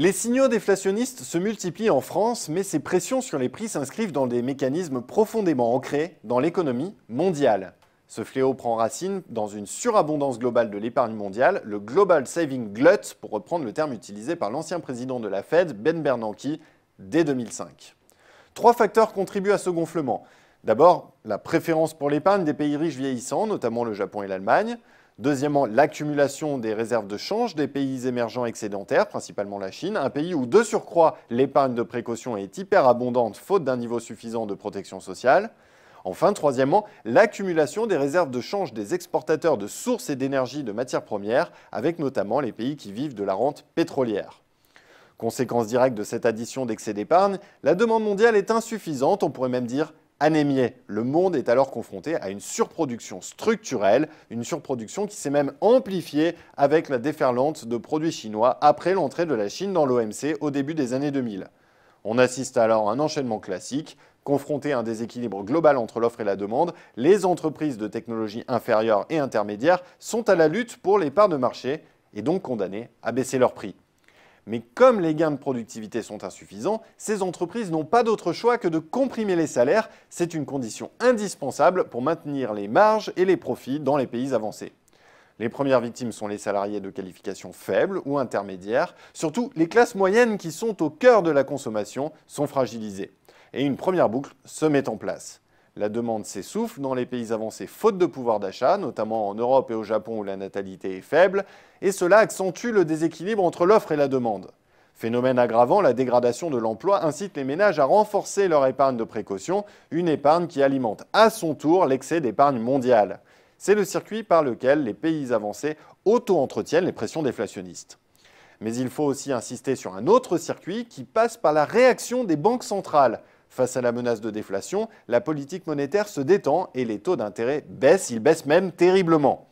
Les signaux déflationnistes se multiplient en France, mais ces pressions sur les prix s'inscrivent dans des mécanismes profondément ancrés dans l'économie mondiale. Ce fléau prend racine dans une surabondance globale de l'épargne mondiale, le Global Saving Glut, pour reprendre le terme utilisé par l'ancien président de la Fed, Ben Bernanke, dès 2005. Trois facteurs contribuent à ce gonflement. D'abord, la préférence pour l'épargne des pays riches vieillissants, notamment le Japon et l'Allemagne. Deuxièmement, l'accumulation des réserves de change des pays émergents excédentaires, principalement la Chine, un pays où de surcroît l'épargne de précaution est hyper abondante faute d'un niveau suffisant de protection sociale. Enfin, troisièmement, l'accumulation des réserves de change des exportateurs de sources et d'énergie de matières premières, avec notamment les pays qui vivent de la rente pétrolière. Conséquence directe de cette addition d'excès d'épargne, la demande mondiale est insuffisante, on pourrait même dire anémiée. Le monde est alors confronté à une surproduction structurelle, une surproduction qui s'est même amplifiée avec la déferlante de produits chinois après l'entrée de la Chine dans l'OMC au début des années 2000. On assiste alors à un enchaînement classique. Confronté à un déséquilibre global entre l'offre et la demande, les entreprises de technologie inférieure et intermédiaire sont à la lutte pour les parts de marché et donc condamnées à baisser leurs prix. Mais comme les gains de productivité sont insuffisants, ces entreprises n'ont pas d'autre choix que de comprimer les salaires. C'est une condition indispensable pour maintenir les marges et les profits dans les pays avancés. Les premières victimes sont les salariés de qualification faible ou intermédiaire. Surtout, les classes moyennes qui sont au cœur de la consommation sont fragilisées. Et une première boucle se met en place. La demande s'essouffle dans les pays avancés faute de pouvoir d'achat, notamment en Europe et au Japon où la natalité est faible, et cela accentue le déséquilibre entre l'offre et la demande. Phénomène aggravant, la dégradation de l'emploi incite les ménages à renforcer leur épargne de précaution, une épargne qui alimente à son tour l'excès d'épargne mondiale. C'est le circuit par lequel les pays avancés auto-entretiennent les pressions déflationnistes. Mais il faut aussi insister sur un autre circuit qui passe par la réaction des banques centrales. Face à la menace de déflation, la politique monétaire se détend et les taux d'intérêt baissent, ils baissent même terriblement.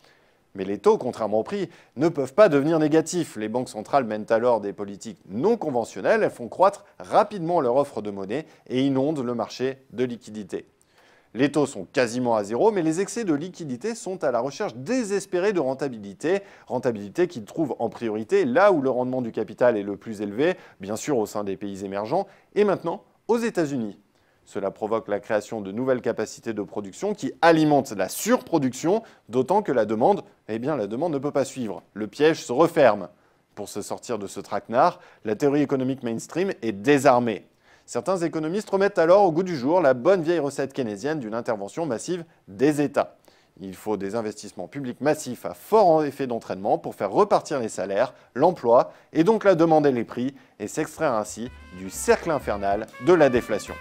Mais les taux, contrairement au prix, ne peuvent pas devenir négatifs. Les banques centrales mènent alors des politiques non conventionnelles, elles font croître rapidement leur offre de monnaie et inondent le marché de liquidités. Les taux sont quasiment à zéro, mais les excès de liquidité sont à la recherche désespérée de rentabilité qu'ils trouvent en priorité là où le rendement du capital est le plus élevé, bien sûr au sein des pays émergents, et maintenant aux États-Unis. Cela provoque la création de nouvelles capacités de production qui alimentent la surproduction, d'autant que la demande ne peut pas suivre. Le piège se referme. Pour se sortir de ce traquenard, la théorie économique mainstream est désarmée. Certains économistes remettent alors au goût du jour la bonne vieille recette keynésienne d'une intervention massive des États. Il faut des investissements publics massifs à fort effet d'entraînement pour faire repartir les salaires, l'emploi et donc la demande et les prix et s'extraire ainsi du cercle infernal de la déflation.